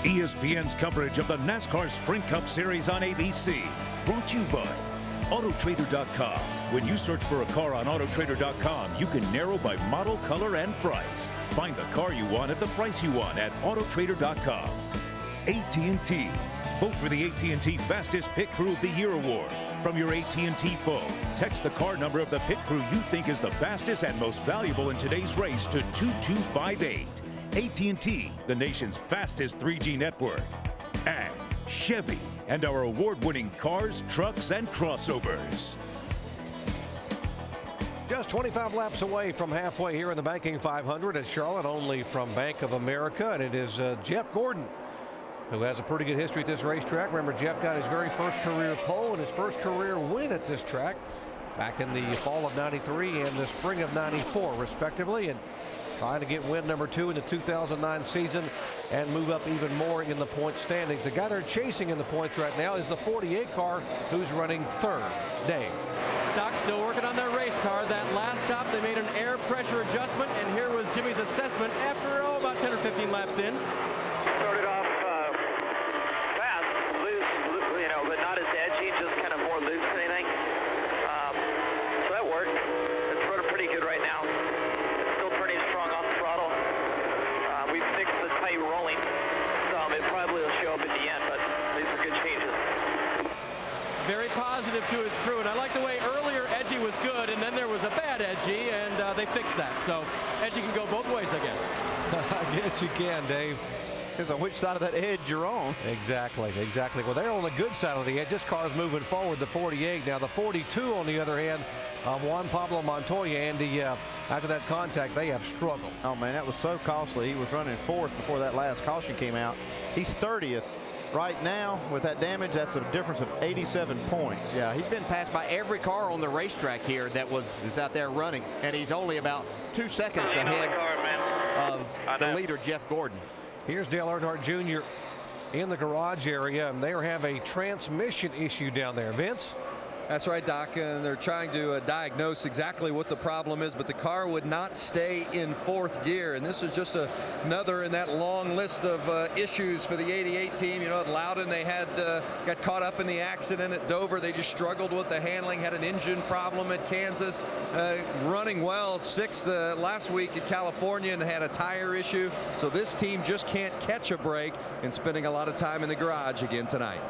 ESPN's coverage of the NASCAR Sprint Cup Series on ABC. Brought to you by Autotrader.com. When you search for a car on Autotrader.com, you can narrow by model, color, and price. Find the car you want at the price you want at Autotrader.com. AT&T. Vote for the AT&T Fastest Pit Crew of the Year award from your AT&T phone. Text the car number of the pit crew you think is the fastest and most valuable in today's race to 2258. AT&T, the nation's fastest 3G network. And Chevy and our award-winning cars, trucks, and crossovers. Just 25 laps away from halfway here in the Banking 500 at Charlotte, only from Bank of America, and it is Jeff Gordon, who has a pretty good history at this racetrack. Remember, Jeff got his very first career pole and his first career win at this track back in the fall of '93 and the spring of '94, respectively, and trying to get win number 2 in the 2009 season and move up even more in the point standings. The guy they're chasing in the points right now is the 48 car, who's running third. Dave. Doc's still working on their race car. That last stop, they made an air pressure adjustment, and here was Jimmy's assessment after about 10 or 15 laps in. Started off fast, loose, but not as edgy, just kind of more loose than anything. So that worked. It's sort of pretty good right now. It's still turning strong off the throttle. We fixed the tight rolling. It probably will show up at the end, but these are good changes. Very positive to his crew, and I like the way earlier edgy was good, and then there was a bad edgy, and they fixed that. So edgy can go both ways, I guess. I guess you can, Dave. Depends on which side of that edge you're on. Exactly. Well, they're on the good side of the edge. This car's moving forward, the 48. Now, the 42, on the other hand, Juan Pablo Montoya, Andy, after that contact, they have struggled. Oh, man, that was so costly. He was running fourth before that last caution came out. He's 30th. Right now, with that damage, that's a difference of 87 points. Yeah, he's been passed by every car on the racetrack here that is out there running, and he's only about 2 seconds ahead of the leader, Jeff Gordon. Here's Dale Earnhardt Jr. in the garage area, and they have a transmission issue down there. Vince? That's right, Doc, and they're trying to diagnose exactly what the problem is, but the car would not stay in fourth gear, and this is just another in that long list of issues for the 88 team. You know, at Loudon, they had got caught up in the accident. At Dover, they just struggled with the handling, had an engine problem at Kansas, running well, sixth last week at California, and had a tire issue. So this team just can't catch a break, and spending a lot of time in the garage again tonight.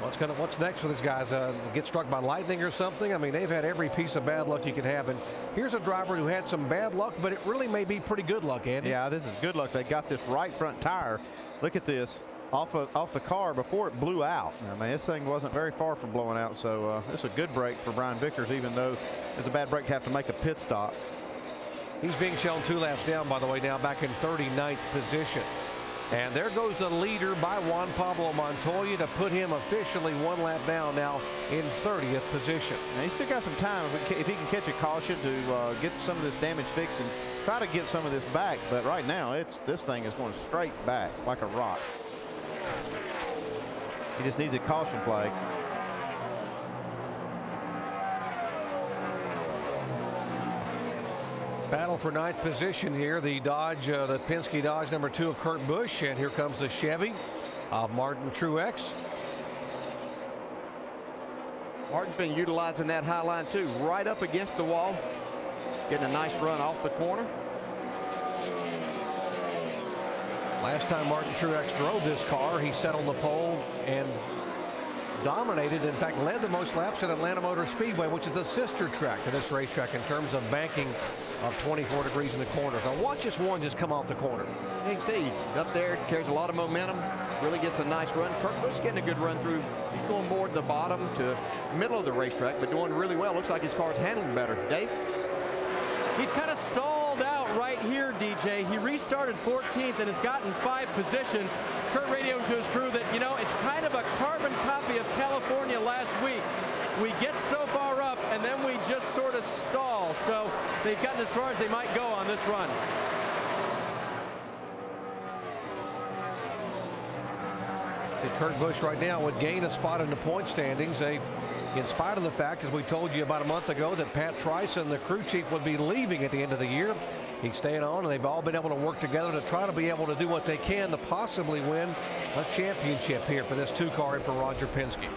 What's next for these guys? Get struck by lightning or something? I mean, they've had every piece of bad luck you could have. And here's a driver who had some bad luck, but it really may be pretty good luck, Andy. Yeah, this is good luck. They got this right front tire. Look at this off the car before it blew out. I mean, this thing wasn't very far from blowing out. So it's a good break for Brian Vickers, even though it's a bad break to have to make a pit stop. He's being shown 2 laps down, by the way, now back in 39th position. And there goes the leader by Juan Pablo Montoya to put him officially 1 lap down now in 30th position. Now, he's still got some time if he can catch a caution to get some of this damage fixed and try to get some of this back. But right now, this thing is going straight back like a rock. He just needs a caution flag. Battle for 9th position here. The Dodge, the Penske Dodge number 2 of Kurt Busch, and here comes the Chevy of Martin Truex. Martin's been utilizing that high line too, right up against the wall, getting a nice run off the corner. Last time Martin Truex drove this car, he sat on the pole and dominated, in fact led the most laps at Atlanta Motor Speedway, which is the sister track to this racetrack in terms of banking of 24 degrees in the corners. Now watch this one just come off the corner. You can see he's up there, carries a lot of momentum, really gets a nice run. Kurt Busch getting a good run through. He's going more to the bottom to middle of the racetrack, but doing really well. Looks like his car's handling better. Dave? He's kind of stalled out right here, DJ. He restarted 14th and has gotten 5 positions. Kurt radioed to his crew that, you know, it's kind of a carbon copy of California last week. We get so far up and then we just sort of stall. So they've gotten as far as they might go on this run. See, Kurt Busch right now would gain a spot in the point standings. In spite of the fact, as we told you about a month ago, that Pat Trice and the crew chief would be leaving at the end of the year. He's staying on, and they've all been able to work together to try to be able to do what they can to possibly win a championship here for this 2-car and for Roger Penske.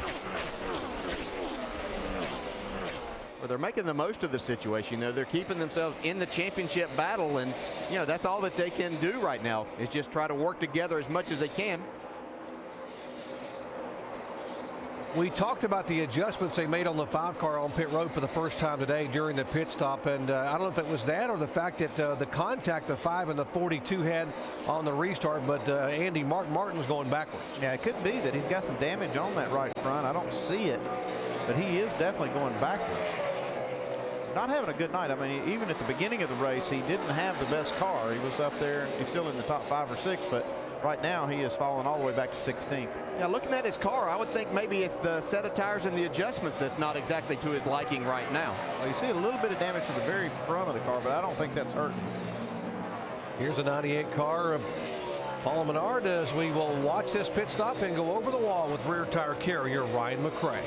Well, they're making the most of the situation. They're keeping themselves in the championship battle, and that's all that they can do right now is just try to work together as much as they can. We talked about the adjustments they made on the 5-car on pit road for the first time today during the pit stop, and I don't know if it was that or the fact that the contact the 5 and the 42 had on the restart, but Andy, Mark Martin's going backwards. Yeah, it could be that he's got some damage on that right front. I don't see it, but he is definitely going backwards. Not having a good night. I mean, even at the beginning of the race, he didn't have the best car. He was up there. He's still in the top 5 or 6, but right now he is falling all the way back to 16th. Yeah, looking at his car, I would think maybe it's the set of tires and the adjustments that's not exactly to his liking right now. Well, you see a little bit of damage to the very front of the car, but I don't think that's hurting. Here's a 98 car of Paul Menard as we will watch this pit stop and go over the wall with rear tire carrier Ryan McRae.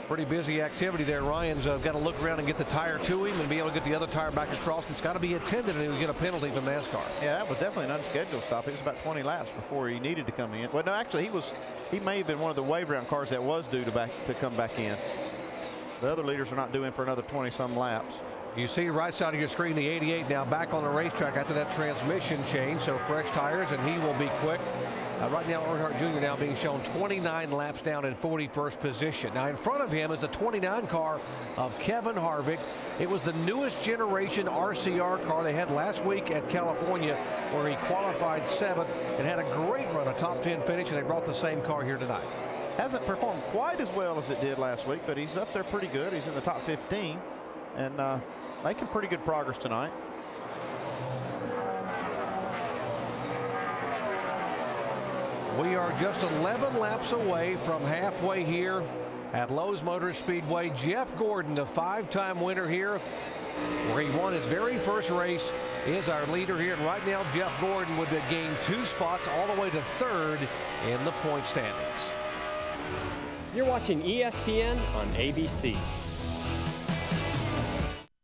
Pretty busy activity there. Ryan's got to look around and get the tire to him and be able to get the other tire back across. It's got to be attended, and he'll get a penalty from NASCAR. Yeah, that was definitely an unscheduled stop. It was about 20 laps before he needed to come in. Well, no, actually, he may have been one of the wave round cars that was due to come back in. The other leaders are not due in for another 20-some laps. You see right side of your screen, the 88 now back on the racetrack after that transmission change, so fresh tires, and he will be quick. Right now, Earnhardt Jr. now being shown 29 laps down in 41st position. Now in front of him is the 29 car of Kevin Harvick. It was the newest generation RCR car they had last week at California, where he qualified 7th and had a great run, a top 10 finish, and they brought the same car here tonight. Hasn't performed quite as well as it did last week, but he's up there pretty good. He's in the top 15 and making pretty good progress tonight. We are just 11 laps away from halfway here at Lowe's Motor Speedway. Jeff Gordon, the 5-time winner here, where he won his very first race, is our leader here. And right now, Jeff Gordon would have gained 2 spots all the way to 3rd in the point standings. You're watching ESPN on ABC.